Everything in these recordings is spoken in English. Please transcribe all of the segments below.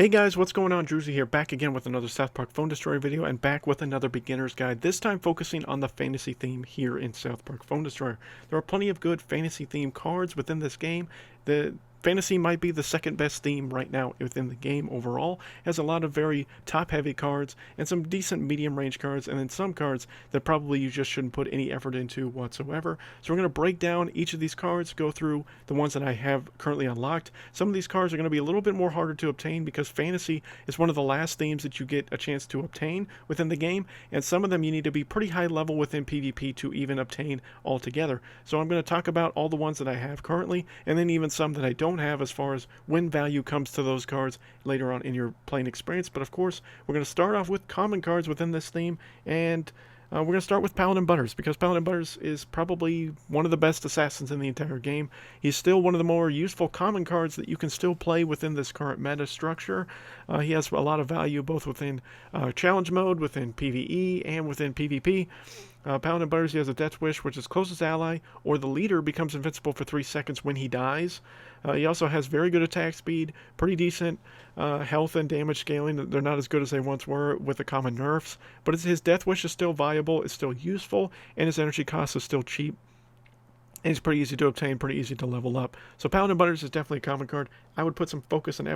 Hey guys, what's going on? Druzy here, back again with another South Park Phone Destroyer video and back with another beginner's guide, this time focusing on the fantasy theme here in South Park Phone Destroyer. There are plenty of good fantasy themed cards within this game. The fantasy might be the second best theme right now within the game overall. It has a lot of very top heavy cards and some decent medium range cards, and then some cards that probably you just shouldn't put any effort into whatsoever. So we're going to break down each of these cards, go through the ones that I have currently unlocked. Some of these cards are going to be a little bit more harder to obtain because fantasy is one of the last themes that you get a chance to obtain within the game, and some of them you need to be pretty high level within PvP to even obtain altogether. So I'm going to talk about all the ones that I have currently, and then even some that I don't have as far as win value comes to those cards later on in your playing experience. But of course, we're going to start off with common cards within this theme, and we're going to start with Paladin Butters, because Paladin Butters is probably one of the best assassins in the entire game. He's still one of the more useful common cards that you can still play within this current meta structure. He has a lot of value both within challenge mode, within PvE, and within PvP. Paladin Butters, he has a Death Wish, which is closest ally, or the leader becomes invincible for 3 seconds when he dies. He also has very good attack speed, pretty decent health and damage scaling. They're not as good as they once were with the common nerfs, but his Death Wish is still viable, it's still useful, and his energy cost is still cheap. And it's pretty easy to obtain, pretty easy to level up. So Paladin Butters is definitely a common card. I would put some focus and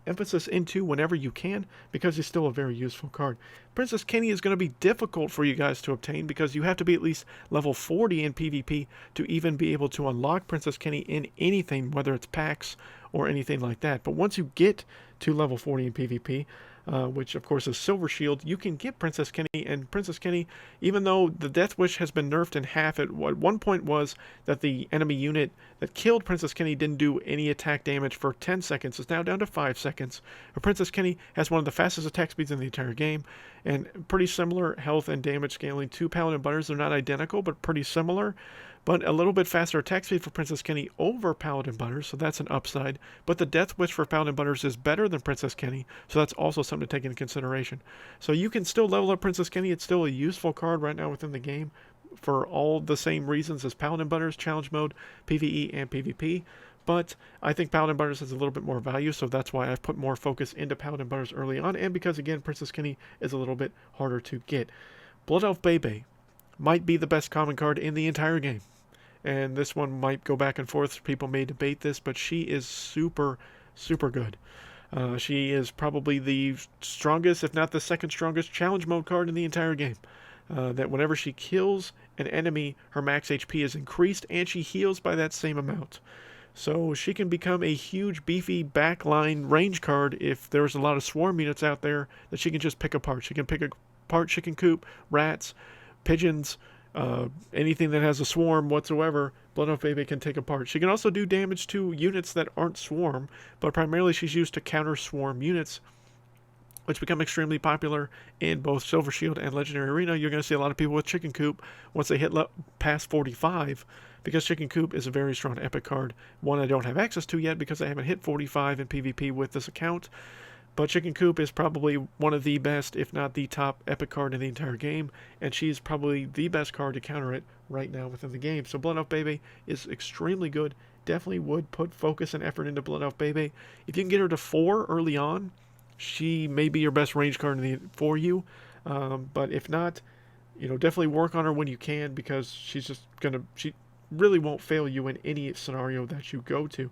emphasis into whenever you can, because he's still a very useful card. Princess Kenny is going to be difficult for you guys to obtain because you have to be at least level 40 in PvP to even be able to unlock Princess Kenny in anything, whether it's packs or anything like that. But once you get to level 40 in PvP, which of course is Silver Shield, you can get Princess Kenny. And Princess Kenny, even though the Death Wish has been nerfed in half, at one point was that the enemy unit that killed Princess Kenny didn't do any attack damage for 10 seconds. It's now down to 5 seconds. But Princess Kenny has one of the fastest attack speeds in the entire game, and pretty similar health and damage scaling to Paladin Butters. They're not identical, but pretty similar. But a little bit faster attack speed for Princess Kenny over Paladin Butters, so that's an upside. But the Death Wish for Paladin Butters is better than Princess Kenny, so that's also something to take into consideration. So you can still level up Princess Kenny. It's still a useful card right now within the game for all the same reasons as Paladin Butters, challenge mode, PvE, and PvP. But I think Paladin Butters has a little bit more value, so that's why I've put more focus into Paladin Butters early on, and because, again, Princess Kenny is a little bit harder to get. Blood Elf Bebe might be the best common card in the entire game. And this one might go back and forth. People may debate this, but she is super, super good. She is probably the strongest, if not the second strongest, challenge mode card in the entire game. That whenever she kills an enemy, her max HP is increased, and she heals by that same amount. So she can become a huge, beefy backline range card if there's a lot of swarm units out there that she can just pick apart. She can pick apart chicken coop, rats, pigeons, anything that has a swarm whatsoever. Blood Elf Bebe can take apart. She can also do damage to units that aren't swarm, but primarily she's used to counter swarm units, which become extremely popular in both Silver Shield and Legendary Arena. You're going to see a lot of people with Chicken Coop once they hit past 45, because Chicken Coop is a very strong epic card. One I don't have access to yet because I haven't hit 45 in PvP with this account. But Chicken Coop is probably one of the best, if not the top epic card in the entire game, and she's probably the best card to counter it right now within the game. So Blood Elf Bebe is extremely good. Definitely would put focus and effort into Blood Elf Bebe. If you can get her to 4 early on, she may be your best range card for you. But if not, definitely work on her when you can, because she really won't fail you in any scenario that you go to.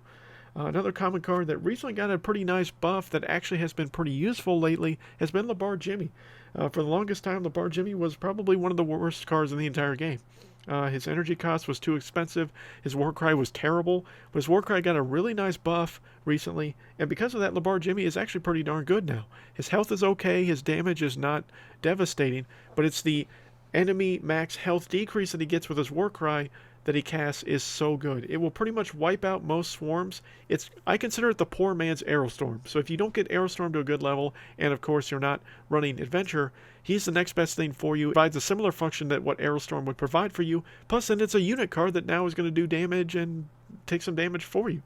Another common card that recently got a pretty nice buff that actually has been pretty useful lately has been Lebar Jimmy. For the longest time, Lebar Jimmy was probably one of the worst cards in the entire game. His energy cost was too expensive, his Warcry was terrible, but his Warcry got a really nice buff recently, and because of that, Lebar Jimmy is actually pretty darn good now. His health is okay, his damage is not devastating, but it's the enemy max health decrease that he gets with his Warcry that he casts is so good. It will pretty much wipe out most swarms. I consider it the poor man's Aerostorm. So if you don't get Aerostorm to a good level, and of course you're not running Adventure, he's the next best thing for you. It provides a similar function that what Aerostorm would provide for you. Plus, then it's a unit card that now is going to do damage and take some damage for you.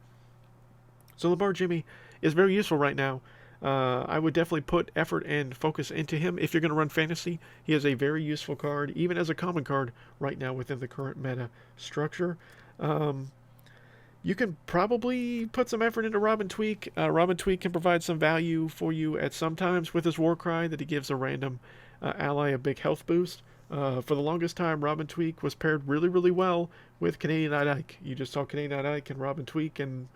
So Lebar Jimmy is very useful right now. I would definitely put effort and focus into him if you're going to run fantasy. He is a very useful card, even as a common card right now within the current meta structure. You can probably put some effort into Robin Tweak. Robin Tweak can provide some value for you at some times with his Warcry that he gives a random ally a big health boost. For the longest time, Robin Tweak was paired really, really well with Canadian Night Ike. You just saw Canadian Night Ike and Robin Tweak, and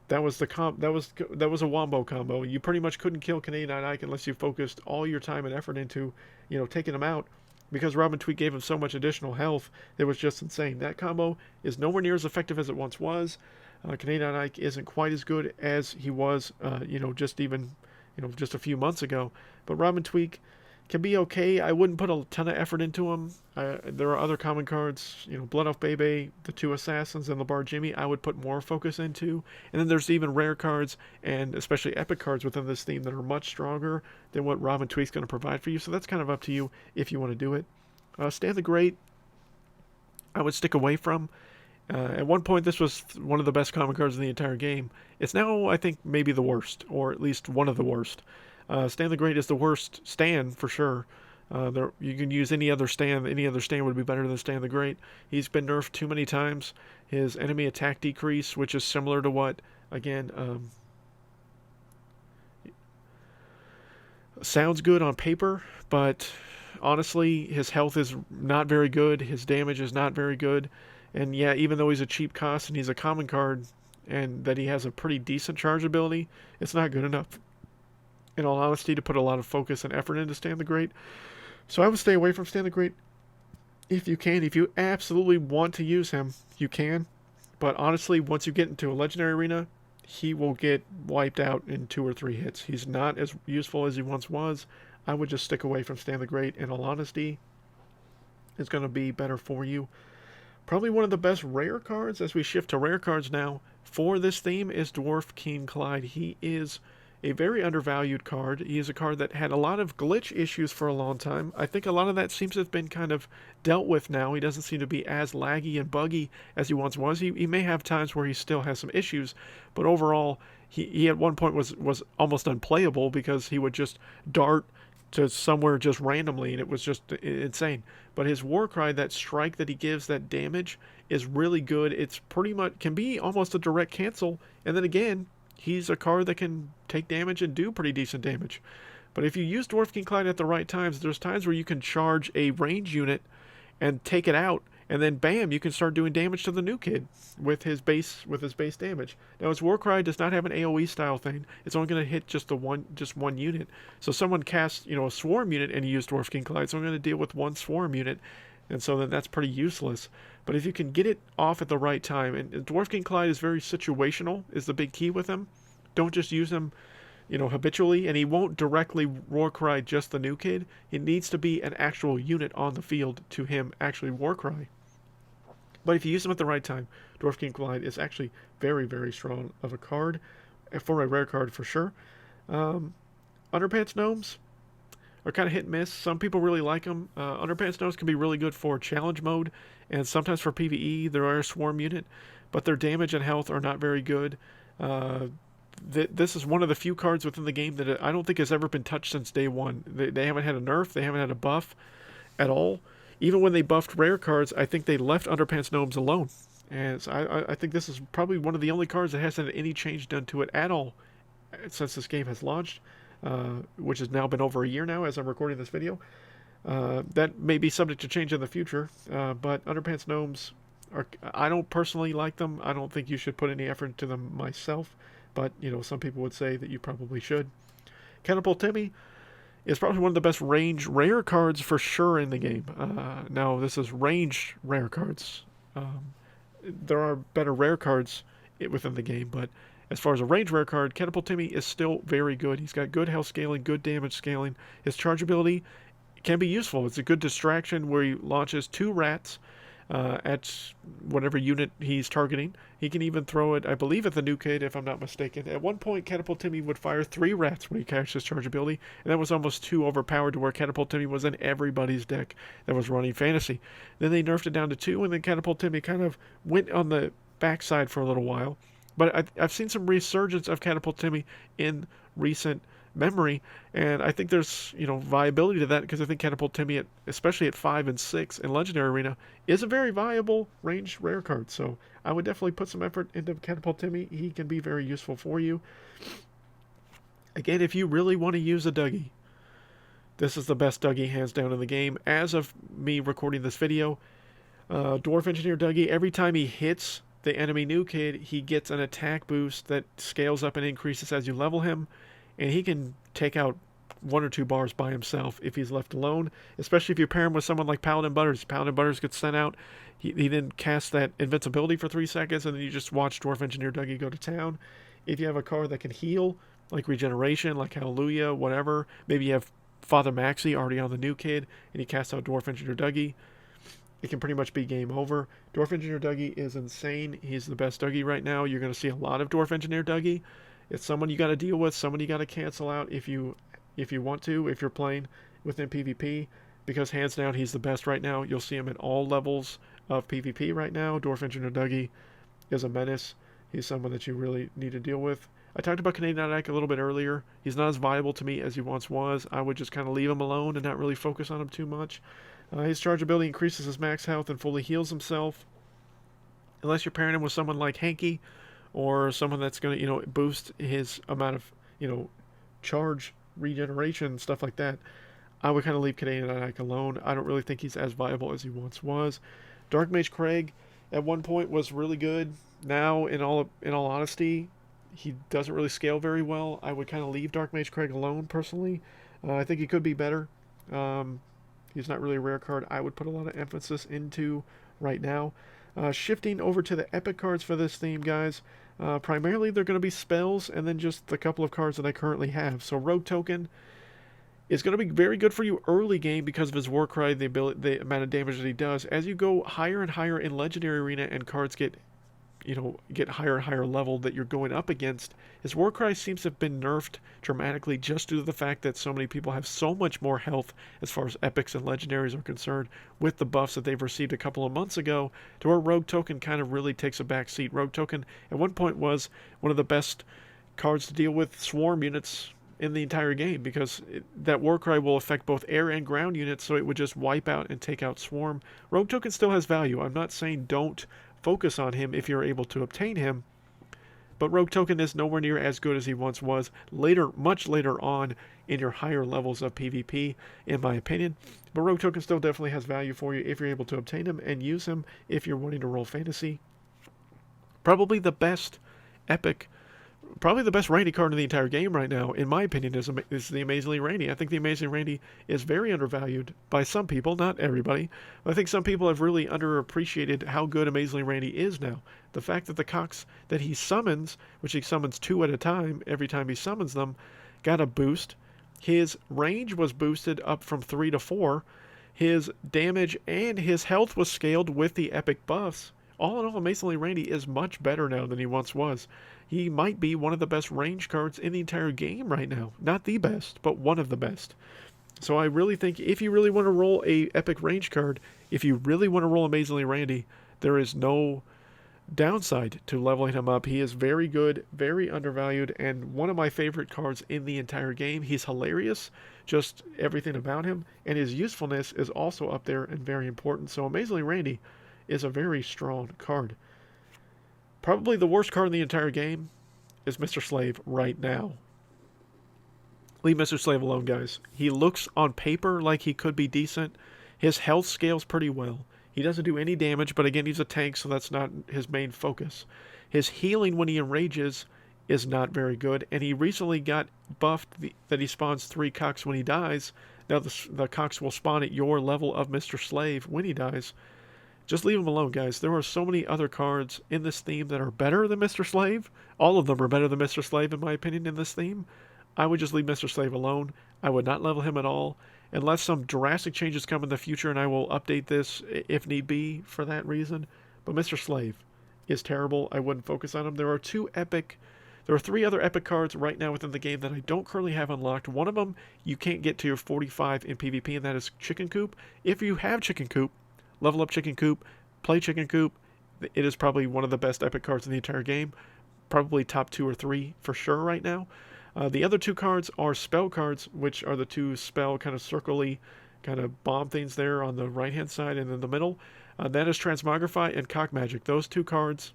that was a wombo combo. You pretty much couldn't kill Canadian Night Ike unless you focused all your time and effort into, taking him out, because Robin Tweak gave him so much additional health. It was just insane. That combo is nowhere near as effective as it once was. Canadian Night Ike isn't quite as good as he was, just a few months ago. But Robin Tweak can be okay. I wouldn't put a ton of effort into him. There are other common cards, Blood Elf Bebe, the two Assassins, and Lebar Jimmy I would put more focus into. And then there's even rare cards, and especially epic cards within this theme that are much stronger than what Robin Tweak's going to provide for you. So that's kind of up to you if you want to do it. Stan the Great, I would stick away from. At one point, this was one of the best common cards in the entire game. It's now, I think, maybe the worst, or at least one of the worst. Stan the Great is the worst Stan, for sure. You can use any other Stan. Any other Stan would be better than Stan the Great. He's been nerfed too many times. His enemy attack decrease, which is similar to what, again, sounds good on paper, but honestly, his health is not very good. His damage is not very good. And yeah, even though he's a cheap cost and he's a common card, and that he has a pretty decent charge ability, it's not good enough, in all honesty, to put a lot of focus and effort into Stan the Great. So I would stay away from Stan the Great if you can. If you absolutely want to use him, you can. But honestly, once you get into a Legendary Arena, he will get wiped out in 2 or 3 hits. He's not as useful as he once was. I would just stick away from Stan the Great, in all honesty. It's going to be better for you. Probably one of the best rare cards, as we shift to rare cards now, for this theme is Dwarf King Clyde. He is a very undervalued card. He is a card that had a lot of glitch issues for a long time. I think a lot of that seems to have been kind of dealt with now. He doesn't seem to be as laggy and buggy as he once was. He may have times where he still has some issues, but overall, he at one point was almost unplayable because he would just dart to somewhere just randomly, and it was just insane. But his Warcry, that strike that he gives, that damage, is really good. It's pretty much, can be almost a direct cancel, and then again, he's a card that can take damage and do pretty decent damage. But if you use Dwarf King Clyde at the right times, there's times where you can charge a range unit and take it out, and then bam, you can start doing damage to the new kid with his base damage. Now his Warcry does not have an AoE style thing. It's only going to hit just one unit. So someone casts, a swarm unit and you use Dwarf King Clyde, so I'm going to deal with one swarm unit, and so then that's pretty useless. But if you can get it off at the right time, and Dwarf King Clyde is very situational, is the big key with him. Don't just use him, habitually, and he won't directly Warcry just the new kid. It needs to be an actual unit on the field to him actually Warcry. But if you use him at the right time, Dwarf King Clyde is actually very, very strong of a card, for a rare card for sure. Underpants Gnomes are kind of hit and miss. Some people really like them. Underpants Gnomes can be really good for challenge mode, and sometimes for PvE. They're a swarm unit, but their damage and health are not very good. This is one of the few cards within the game that I don't think has ever been touched since day one. They haven't had a nerf. They haven't had a buff at all. Even when they buffed rare cards, I think they left Underpants Gnomes alone. And so I think this is probably one of the only cards that hasn't had any change done to it at all since this game has launched, which has now been over a year now as I'm recording this video. That may be subject to change in the future, but Underpants Gnomes, I don't personally like them. I don't think you should put any effort into them myself, but some people would say that you probably should. Catapult Timmy is probably one of the best range rare cards for sure in the game. Now, this is range rare cards. There are better rare cards within the game, but as far as a range rare card, Catapult Timmy is still very good. He's got good health scaling, good damage scaling. His charge ability can be useful. It's a good distraction where he launches 2 rats at whatever unit he's targeting. He can even throw it, I believe, at the new kid, if I'm not mistaken. At one point, Catapult Timmy would fire 3 rats when he cashed his charge ability, and that was almost too overpowered to where Catapult Timmy was in everybody's deck that was running Fantasy. Then they nerfed it down to 2, and then Catapult Timmy kind of went on the backside for a little while. But I've seen some resurgence of Catapult Timmy in recent memory, and I think there's, you know, viability to that, because I think Catapult Timmy, especially at 5 and 6 in Legendary Arena, is a very viable range rare card. So I would definitely put some effort into Catapult Timmy. He can be very useful for you. Again, if you really want to use a Dougie, this is the best Dougie hands down in the game. As of me recording this video, Dwarf Engineer Dougie, every time he hits the enemy new kid, he gets an attack boost that scales up and increases as you level him, and he can take out 1 or 2 bars by himself if he's left alone, especially if you pair him with someone like Paladin Butters. Paladin Butters gets sent out, he then casts that invincibility for 3 seconds, and then you just watch Dwarf Engineer Dougie go to town. If you have a card that can heal, like Regeneration, like Hallelujah, whatever, maybe you have Father Maxi already on the new kid, and he casts out Dwarf Engineer Dougie, it can pretty much be game over. Dwarf Engineer Dougie is insane. He's the best Dougie right now. You're going to see a lot of Dwarf Engineer Dougie. It's someone you got to deal with, someone you got to cancel out if you want to, if you're playing within PvP, because hands down he's the best right now. You'll see him at all levels of PvP right now. Dwarf Engineer Dougie is a menace. He's someone that you really need to deal with. I talked about Canadian Ike a little bit earlier. He's not as viable to me as he once was. I would just kind of leave him alone and not really focus on him too much. His charge ability increases his max health and fully heals himself. Unless you're pairing him with someone like Hanky, or someone that's going to, you know, boost his amount of, you know, charge, regeneration, stuff like that, I would kind of leave Canadian Ike alone. I don't really think he's as viable as he once was. Dark Mage Craig at one point was really good. Now, in all honesty, he doesn't really scale very well. I would kind of leave Dark Mage Craig alone, personally. I think he could be better. He's not really a rare card I would put a lot of emphasis into right now. Shifting over to the epic cards for this theme, guys. Primarily, they're going to be spells, and then just the couple of cards that I currently have. So Rogue Token is going to be very good for you early game because of his Warcry, the amount of damage that he does. As you go higher and higher in Legendary Arena and cards get higher and higher level that you're going up against, his Warcry seems to have been nerfed dramatically just due to the fact that so many people have so much more health as far as epics and legendaries are concerned with the buffs that they've received a couple of months ago, to where Rogue Token kind of really takes a back seat. Rogue Token at one point was one of the best cards to deal with swarm units in the entire game, because that Warcry will affect both air and ground units, so it would just wipe out and take out swarm. Rogue Token still has value. I'm not saying don't focus on him if you're able to obtain him, but Rogue Token is nowhere near as good as he once was much later on in your higher levels of PvP, in my opinion. But Rogue Token still definitely has value for you if you're able to obtain him and use him if you're wanting to roll fantasy. Probably the best Randy card in the entire game right now, in my opinion, is the Amazingly Randy. I think the Amazing Randy is very undervalued by some people, not everybody. But I think some people have really underappreciated how good Amazingly Randy is now. The fact that the cocks that he summons, which he summons 2 at a time every time he summons them, got a boost. His range was boosted up from 3 to 4. His damage and his health was scaled with the epic buffs. All in all, Amazingly Randy is much better now than he once was. He might be one of the best range cards in the entire game right now. Not the best, but one of the best. So I really think if you really want to roll a epic range card, if you really want to roll Amazingly Randy, there is no downside to leveling him up. He is very good, very undervalued, and one of my favorite cards in the entire game. He's hilarious, just everything about him, and his usefulness is also up there and very important. So Amazingly Randy is a very strong card. Probably the worst card in the entire game is Mr. Slave right now. Leave Mr. Slave alone, guys. He looks on paper like he could be decent. His health scales pretty well. He doesn't do any damage, but again, he's a tank, so that's not his main focus. His healing when he enrages is not very good, and he recently got buffed that he spawns 3 cocks when he dies. Now the cocks will spawn at your level of Mr. Slave when he dies. Just leave him alone, guys. There are so many other cards in this theme that are better than Mr. Slave. All of them are better than Mr. Slave, in my opinion, in this theme. I would just leave Mr. Slave alone. I would not level him at all, unless some drastic changes come in the future, and I will update this if need be for that reason. But Mr. Slave is terrible. I wouldn't focus on him. There are 3 other epic cards right now within the game that I don't currently have unlocked. One of them, you can't get to your 45 in PvP, and that is Chicken Coop. If you have Chicken Coop, level up Chicken Coop, play Chicken Coop. It is probably one of the best epic cards in the entire game. Probably top 2 or 3 for sure right now. The other two cards are spell cards, which are the two spell kind of circly kind of bomb things there on the right hand side and in the middle. That is Transmogrify and Cock Magic. Those two cards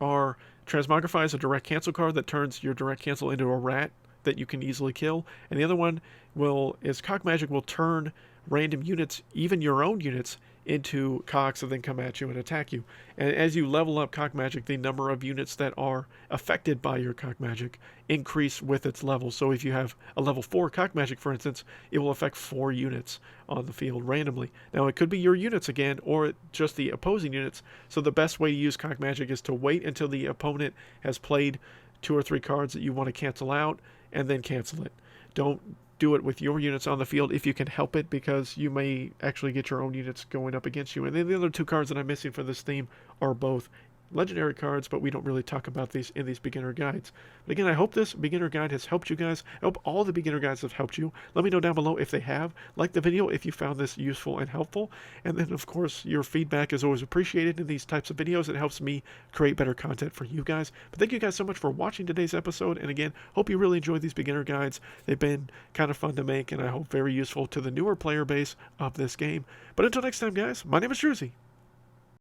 are Transmogrify is a direct cancel card that turns your direct cancel into a rat that you can easily kill, and the other one is Cock Magic will turn random units, even your own units, into cocks and then come at you and attack you. And as you level up Cock Magic, the number of units that are affected by your Cock Magic increase with its level. So if you have a level 4 Cock Magic, for instance, it will affect 4 units on the field randomly. Now it could be your units again, or just the opposing units. So the best way to use Cock Magic is to wait until the opponent has played 2 or 3 cards that you want to cancel out, and then cancel it. Don't do it with your units on the field if you can help it, because you may actually get your own units going up against you. And then the other 2 cards that I'm missing for this theme are both legendary cards, but we don't really talk about these in these beginner guides. But again, I hope this beginner guide has helped you guys. I hope all the beginner guides have helped you. Let me know down below if they have. Like the video if you found this useful and helpful. And then, of course, your feedback is always appreciated in these types of videos. It helps me create better content for you guys. But thank you guys so much for watching today's episode. And again, hope you really enjoyed these beginner guides. They've been kind of fun to make, and I hope very useful to the newer player base of this game. But until next time, guys, my name is Druzy.